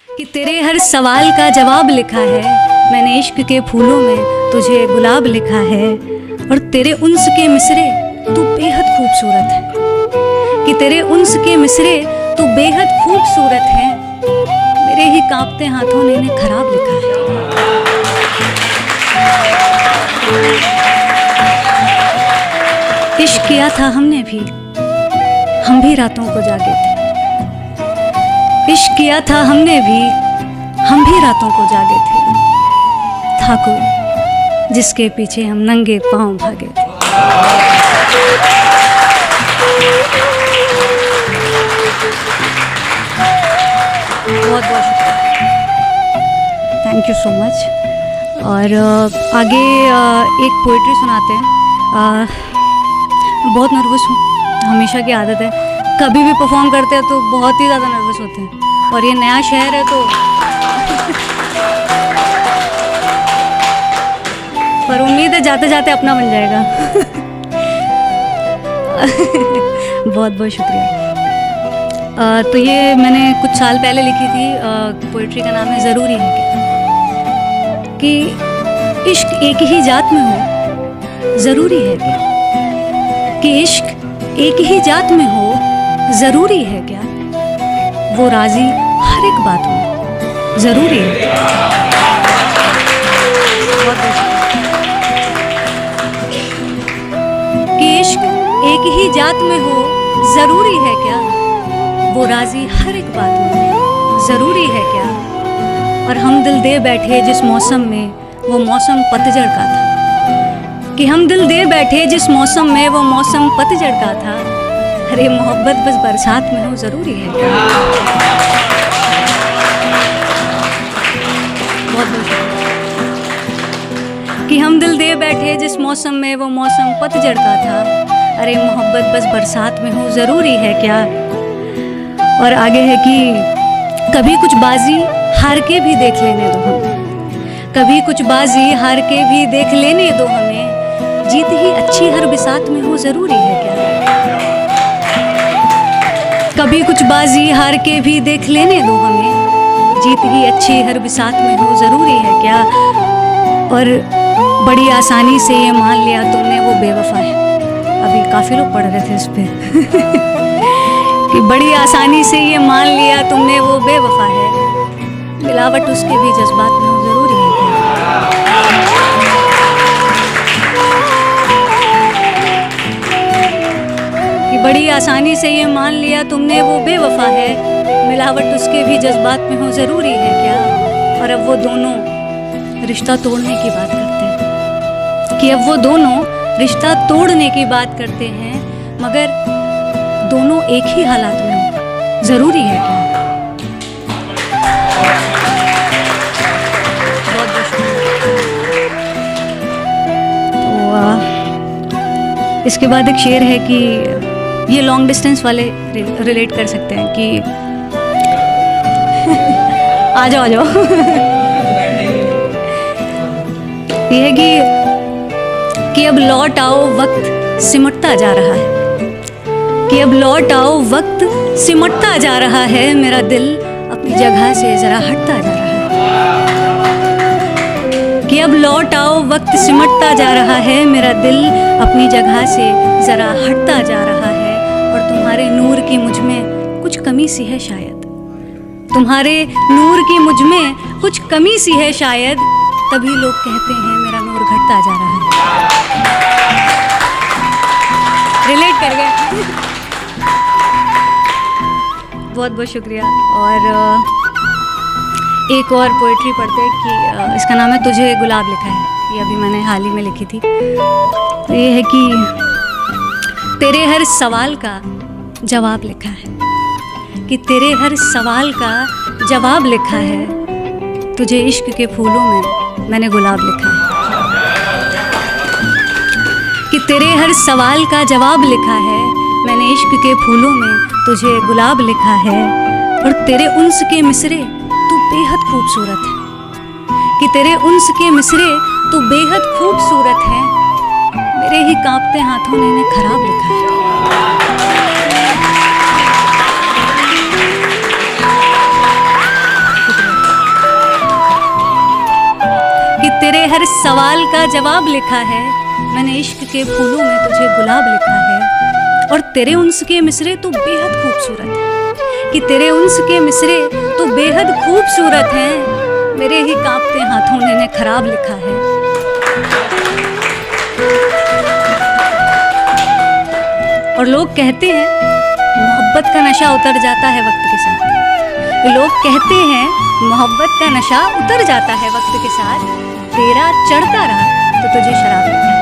कि तेरे हर सवाल का जवाब लिखा है मैंने इश्क के फूलों में, तुझे गुलाब लिखा है। और तेरे उन्स के मिसरे तू बेहद खूबसूरत है, कि तेरे उन्स के मिसरे तू बेहद खूबसूरत है। मेरे ही कांपते हाथों ने इन्हें खराब लिखा है। इश्क किया था हमने भी, हम भी रातों को जागे थे। इश्क किया था हमने भी, हम भी रातों को जागे थे। था कोई जिसके पीछे हम नंगे पांव भागे थे। बहुत बहुत शुक्रिया, थैंक यू सो मच। और आगे एक पोइट्री सुनाते हैं। बहुत नर्वस हूँ, हमेशा की आदत है, कभी भी परफॉर्म करते हैं तो बहुत ही ज़्यादा नर्वस होते हैं। और ये नया शहर है तो पर उम्मीद है जाते जाते अपना बन जाएगा। बहुत बहुत शुक्रिया। तो ये मैंने कुछ साल पहले लिखी थी। पोइट्री का नाम है ज़रूरी है क्या, कि इश्क एक ही जात में हो ज़रूरी है क्या, कि इश्क एक ही जात में हो ज़रूरी है क्या, वो राज़ी हर एक बात में ज़रूरी है। कि इश्क एक ही जात में हो ज़रूरी है क्या, वो राज़ी हर एक बात में ज़रूरी है क्या। और हम दिल दे बैठे जिस मौसम में, वो मौसम पतझड़ का था, कि हम दिल दे बैठे जिस मौसम में, वो मौसम पतझड़ का था। अरे मोहब्बत बस बरसात में हो ज़रूरी है क्या। बहुत बहुत कि हम दिल दे बैठे जिस मौसम में, वो मौसम पतझड़ का था। अरे मोहब्बत बस बरसात में हो ज़रूरी है क्या। और आगे है कि कभी कुछ बाजी हार के भी देख लेने दो हमें, कभी कुछ बाजी हार के भी देख लेने दो हमें। जीत ही अच्छी हर बिसात में हो ज़रूरी है क्या। कभी कुछ बाजी हार के भी देख लेने दो हमें, जीत ही अच्छी हर बिसात में हो ज़रूरी है क्या। और बड़ी आसानी से ये मान लिया तुमने वो बेवफा है। अभी काफ़ी लोग पढ़ रहे थे इस पे। कि बड़ी आसानी से ये मान लिया तुमने वो बेवफा है, मिलावट उसके भी जज्बात में हो ज़रूरी है क्या। कि बड़ी आसानी से ये मान लिया तुमने वो बेवफा है, मिलावट उसके भी जज्बात में हो ज़रूरी है क्या। और अब वो दोनों रिश्ता तोड़ने की बात करते हैं, कि अब वो दोनों रिश्ता तोड़ने की बात करते हैं, मगर दोनों एक ही हालात में हो ज़रूरी है क्या। तो इसके बाद एक शेर है कि ये लॉन्ग डिस्टेंस वाले रिलेट कर सकते हैं कि आ जाओ आ जाओ। ये है कि अब लौट आओ वक्त सिमटता जा रहा है, कि अब लौट आओ वक्त सिमटता जा रहा है। मेरा दिल अपनी जगह से ज़रा हटता जा रहा है, कि अब लौट आओ वक्त सिमटता जा रहा है। मेरा दिल अपनी जगह से ज़रा हटता जा रहा है। और तुम्हारे नूर की मुझ में कुछ कमी सी है शायद, तुम्हारे नूर की मुझ में कुछ कमी सी है शायद, तभी लोग कहते हैं मेरा नूर घटता जा रहा है। रिलेट कर गए। बहुत बहुत शुक्रिया। और एक और पोइट्री पढ़ते कि इसका नाम है तुझे गुलाब लिखा है। ये अभी मैंने हाल ही में लिखी थी। तो ये है कि तेरे हर सवाल का जवाब लिखा है, कि तेरे हर सवाल का जवाब लिखा है। तुझे इश्क के फूलों में मैंने गुलाब लिखा है, कि तेरे हर सवाल का जवाब लिखा है। मैंने इश्क के फूलों में तुझे गुलाब लिखा है। और तेरे उन्स के मिसरे तू बेहद खूबसूरत है, कि तेरे उन्स के मिसरे तू बेहद खूबसूरत है। मेरे ही कांपते हाथों ने इन्हें खराब लिखा है। शुक्रिया। तेरे हर सवाल का जवाब लिखा है। मैंने इश्क के फूलों में तुझे गुलाब लिखा है। और तेरे उन्स के मिसरे तो बेहद खूबसूरत है, कि तेरे उन्स के मिसरे तो बेहद खूबसूरत हैं। मेरे ही कांपते हाथों ने इन्हें खराब लिखा है। और लोग कहते हैं मोहब्बत का नशा उतर जाता है वक्त के साथ। लोग कहते हैं मोहब्बत का नशा उतर जाता है वक्त के साथ। तेरा चढ़ता रहा तो तुझे शराब लिखा है।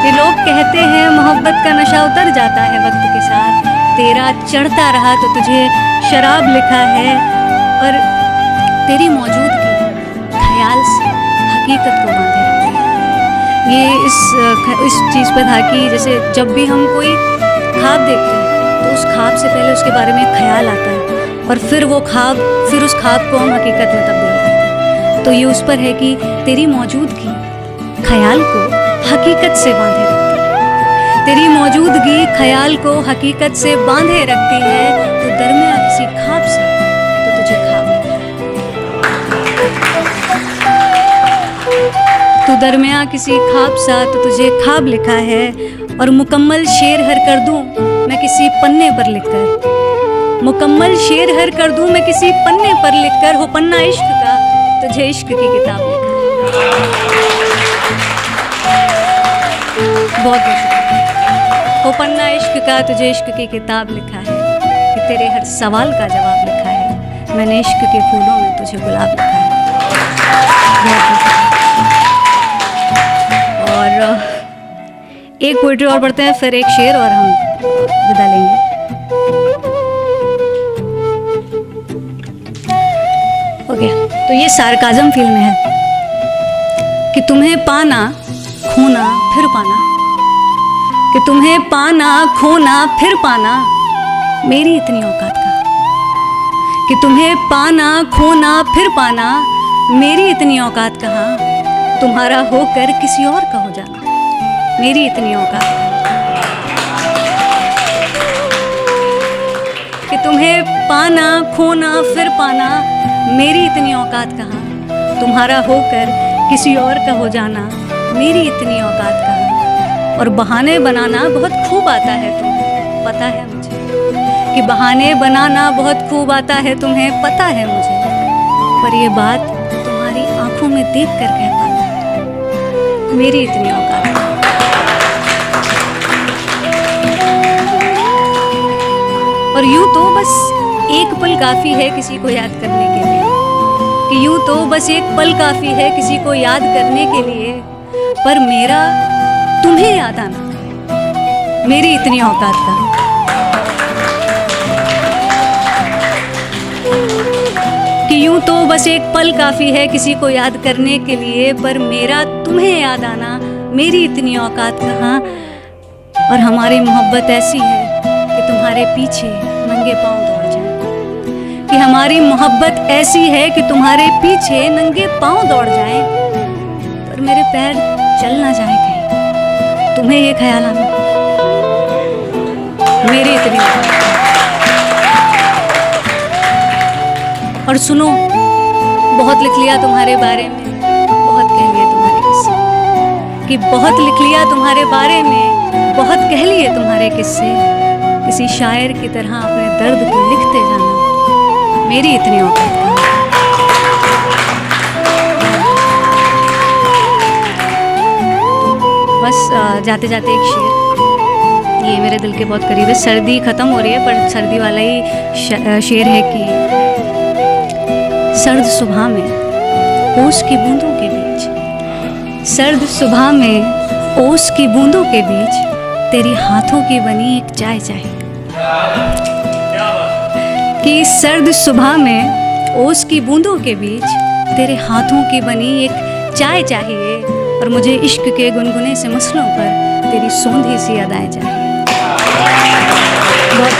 ये लोग कहते हैं मोहब्बत का नशा उतर जाता है वक्त के साथ। तेरा चढ़ता रहा तो तुझे शराब लिखा है। और तेरी मौजूदगी ख्याल से हकीकत को बांधे रखती है। ये इस चीज़ पर था कि जैसे जब भी हम कोई ख्वाब देखते हैं तो उस ख्वाब से पहले उसके बारे में ख्याल आता है, और फिर उस ख्वाब को हम हकीकत में तब्दील करते हैं। तो ये उस पर है कि तेरी मौजूदगी ख्याल को हकीकत से बांधे रखती है। तेरी मौजूदगी ख्याल को हकीकत से बांधे रखती है। तो दरमियाँ किसी ख्वाब से तो तुझे ख्वाब तो दरमियाँ किसी ख्वाब सा तो तुझे ख्वाब लिखा है। और मुकम्मल शेर हर कर दूं मैं किसी पन्ने पर लिखकर, मुकम्मल शेर हर कर दूं मैं किसी पन्ने पर लिखकर। हो पन्ना इश्क का तुझे इश्क की किताब लिखा है। बहुत बहुत शुक्रिया। हो पन्ना इश्क का तुझे इश्क की किताब लिखा है, कि तेरे हर सवाल का जवाब लिखा है। मैंने इश्क के फूलों में तुझे गुलाब लिखा है। और एक पोइट्री और पढ़ते हैं, फिर एक शेर और हम विदा लेंगे। ओके, तो ये सार्काज़म फिल्म में है कि तुम्हें पाना खोना फिर पाना, कि तुम्हें पाना खोना फिर पाना मेरी इतनी औकात कहाँ, कि तुम्हें पाना खोना फिर पाना मेरी इतनी औकात कहाँ। तुम्हारा होकर किसी और का हो जाना मेरी इतनी औकात, कि तुम्हें पाना खोना फिर पाना मेरी इतनी औकात कहाँ। तुम्हारा होकर किसी और का हो जाना मेरी इतनी औकात कहाँ। और बहाने बनाना बहुत खूब आता है तुम्हें, पता है मुझे, कि बहाने बनाना बहुत खूब आता है तुम्हें, पता है मुझे। पर ये बात तुम्हारी आंखों में देख कर कह पाना मेरी इतनी औकात है। और यूं तो बस एक पल काफ़ी है किसी को याद करने के लिए, कि यूं तो बस एक पल काफ़ी है किसी को याद करने के लिए। पर मेरा तुम्हें याद आना मेरी इतनी औकात का, कि यूं तो बस एक पल काफ़ी है किसी को याद करने के लिए। पर मेरा तुम्हें याद आना मेरी इतनी औकात कहाँ। और हमारी मोहब्बत ऐसी है कि तुम्हारे पीछे नंगे पांव दौड़ जाएं, कि हमारी मोहब्बत ऐसी है कि तुम्हारे पीछे नंगे पांव दौड़ जाएं। पर मेरे पैर चल ना जाए कहीं, तुम्हें ये ख्याल आना मेरी इतनी। और सुनो, बहुत लिख लिया तुम्हारे बारे में, बहुत कह लिए तुम्हारे किस्से, कि बहुत लिख लिया तुम्हारे बारे में, बहुत कह लिए तुम्हारे किस्से। किसी शायर की तरह अपने दर्द को लिखते जाना मेरी इतनी औकात है। बस जाते जाते एक शेर, ये मेरे दिल के बहुत करीब है। सर्दी ख़त्म हो रही है पर सर्दी वाला ही शेर है कि सर्द सुबह में ओस की बूंदों के बीच, सर्द सुबह में ओस की बूंदों के बीच तेरी हाथों की बनी एक चाय चाहिए, कि सर्द सुबह में ओस की बूंदों के बीच तेरे हाथों की बनी एक चाय चाहिए। और मुझे इश्क के गुनगुने से मसलों पर तेरी सोंधी सी अदाएं चाहिए। बहुत